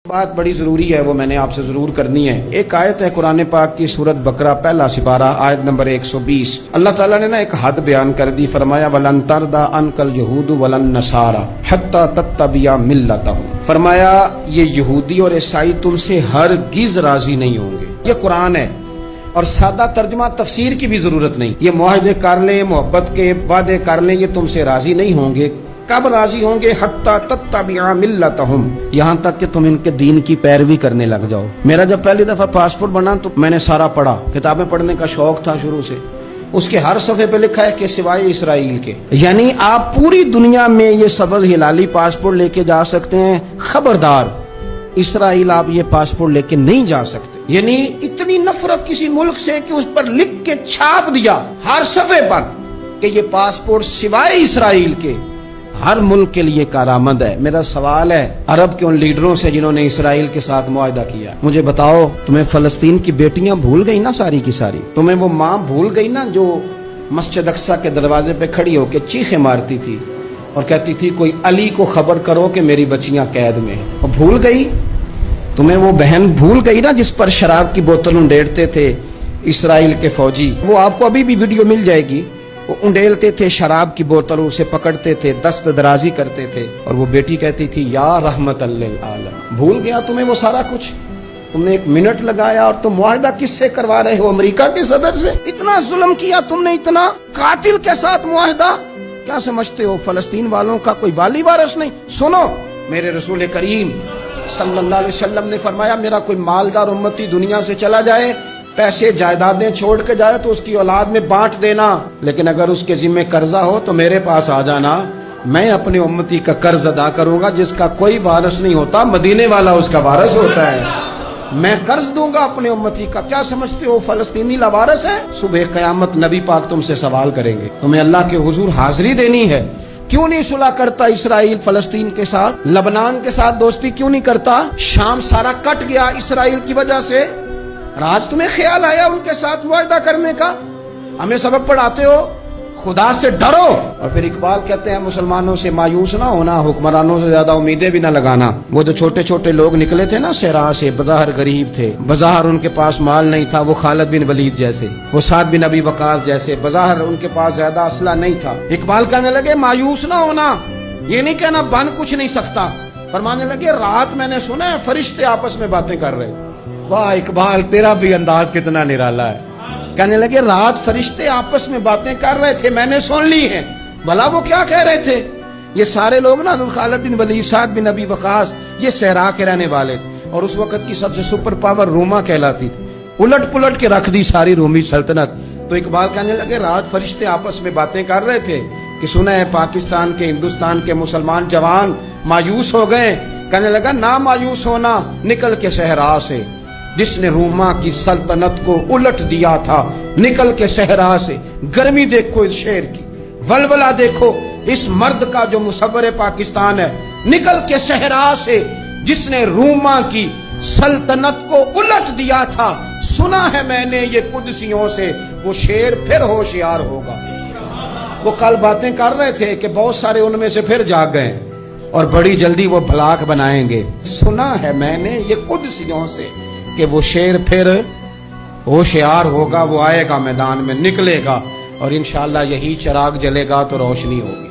بات بڑی ضروری ہے، وہ میں نے آپ سے ضرور کرنی ہے۔ ایک آیت ہے قرآن پاک کی سورت بقرہ پہلا سپارہ آیت نمبر 120۔ اللہ تعالیٰ نے ایک حد بیان کر دی، فرمایا وَلَن تَرْضَىٰ عَنْكَ الْيَهُودُ وَلَا النَّصَارَىٰ حَتَّىٰ تَتَّبِعَ مِلَّتَهُمْ۔ فرمایا یہ یہودی اور عیسائی تم سے ہرگز راضی نہیں ہوں گے۔ یہ قرآن ہے اور سادہ ترجمہ تفسیر کی بھی ضرورت نہیں۔ یہ معاہدے کر لیں، محبت کے وعدے کر لیں، یہ تم سے راضی نہیں ہوں گے۔ کب راضی ہوں گے؟ حتی تتبع ملتہم، یہاں تک کہ تم ان کے دین کی پیروی کرنے لگ جاؤ۔ میرا جب پہلی دفعہ پاسپورٹ بنا تو میں نے سارا پڑھا، کتابیں پڑھنے کا شوق تھا شروع سے۔ اس کے ہر صفحے پہ لکھا ہے کہ سوائے اسرائیل کے، یعنی آپ پوری دنیا میں یہ سبز ہلالی پاسپورٹ لے کے جا سکتے ہیں، خبردار اسرائیل آپ یہ پاسپورٹ لے کے نہیں جا سکتے۔ یعنی اتنی نفرت کسی ملک سے کہ اس پر لکھ کے چھاپ دیا ہر صفحے پر کہ یہ پاسپورٹ سوائے اسرائیل کے ہر ملک کے لیے کارآمد ہے۔ میرا سوال ہے عرب کے ان لیڈروں سے جنہوں نے اسرائیل کے ساتھ معاہدہ کیا، مجھے بتاؤ تمہیں فلسطین کی بیٹیاں بھول گئی نا ساری کی ساری؟ تمہیں وہ ماں بھول گئی نا جو مسجد اقصی کے دروازے پہ کھڑی ہو کے چیخیں مارتی تھی اور کہتی تھی کوئی علی کو خبر کرو کہ میری بچیاں قید میں ہیں؟ اور بھول گئی؟ تمہیں وہ بہن بھول گئی نا جس پر شراب کی بوتل انڈیڑتے تھے اسرائیل کے فوجی؟ وہ آپ کو ابھی بھی ویڈیو مل جائے گی۔ وہ انڈیلتے تھے شراب کی بوتل، اسے پکڑتے تھے، دست درازی کرتے تھے، اور وہ بیٹی کہتی تھی یا رحمت للعالم۔ بھول گیا تمہیں وہ سارا کچھ؟ تم نے 1 منٹ لگایا اور تم معاہدہ کس سے کروا رہے ہو؟ امریکہ کے صدر سے؟ اتنا ظلم کیا تم نے، اتنا قاتل کے ساتھ معاہدہ؟ کیا سمجھتے ہو فلسطین والوں کا کوئی والی وارث نہیں؟ سنو، میرے رسول کریم صلی اللہ علیہ وسلم نے فرمایا میرا کوئی مالدار امتی دنیا سے چلا جائے، پیسے جائیدادیں چھوڑ کے جائے تو اس کی اولاد میں بانٹ دینا، لیکن اگر اس کے ذمہ قرضہ ہو تو میرے پاس آ جانا، میں اپنے امتی کا قرض ادا کروں گا۔ جس کا کوئی وارث نہیں ہوتا مدینے والا اس کا وارث ہوتا ہے، میں قرض دوں گا اپنے امتی کا۔ کیا سمجھتے ہو فلسطینی لاوارث ہے؟ صبح قیامت نبی پاک تم سے سوال کریں گے، تمہیں اللہ کے حضور حاضری دینی ہے۔ کیوں نہیں صلح کرتا اسرائیل فلسطین کے ساتھ؟ لبنان کے ساتھ دوستی کیوں نہیں کرتا؟ شام سارا کٹ گیا اسرائیل کی وجہ سے، آج تمہیں خیال آیا ان کے ساتھ معاہدہ کرنے کا؟ ہمیں سبق پڑھاتے ہو، خدا سے ڈرو۔ اور پھر اقبال کہتے ہیں مسلمانوں سے مایوس نہ ہونا، حکمرانوں سے زیادہ امیدیں بھی نہ لگانا۔ وہ جو چھوٹے چھوٹے لوگ نکلے تھے نا صحرا سے، بظاہر غریب تھے، بظاہر ان کے پاس مال نہیں تھا، وہ خالد بن ولید جیسے، وہ سعد بن ابی وقاص جیسے، بظاہر ان کے پاس زیادہ اسلحہ نہیں تھا۔ اقبال کہنے لگے مایوس نہ ہونا، یہ نہیں کہنا بن کچھ نہیں سکتا، فرمانے لگے رات میں نے سنا ہے فرشتے آپس میں باتیں کر رہے۔ واہ اقبال، تیرا بھی انداز کتنا نرالا ہے۔ کہنے لگے رات فرشتے آپس میں باتیں کر رہے تھے، میں نے سن لی ہیں۔ بھلا وہ کیا کہہ رہے تھے؟ یہ سارے لوگ نا خالد بن ولید، سعد بن ابی وقاص، یہ صحرا کے رہنے والے، اور اس وقت کی سب سے سپر پاور روما کہلاتی تھی، الٹ پلٹ کے رکھ دی ساری رومی سلطنت۔ تو اقبال کہنے لگے رات فرشتے آپس میں باتیں کر رہے تھے کہ سنا ہے پاکستان کے، ہندوستان کے مسلمان جوان مایوس ہو گئے۔ کہنے لگا نہ مایوس ہونا، نکل کے صحرا سے، جس نے روما کی سلطنت کو الٹ دیا تھا، نکل کے صحرا سے۔ گرمی دیکھو اس شعر کی، ولولہ دیکھو اس مرد کا جو مصور پاکستان ہے، نکل کے صحرا سے جس نے روما کی سلطنت کو الٹ دیا تھا، سنا ہے میں نے یہ قدسیوں سے، وہ شعر پھر ہوشیار ہوگا۔ وہ کل باتیں کر رہے تھے کہ بہت سارے ان میں سے پھر جاگ گئے اور بڑی جلدی وہ بلاک بنائیں گے۔ سنا ہے میں نے یہ قدسیوں سے کہ وہ شعر پھر ہوشیار ہوگا، وہ آئے گا میدان میں، نکلے گا، اور انشاءاللہ یہی چراغ جلے گا تو روشنی ہوگی۔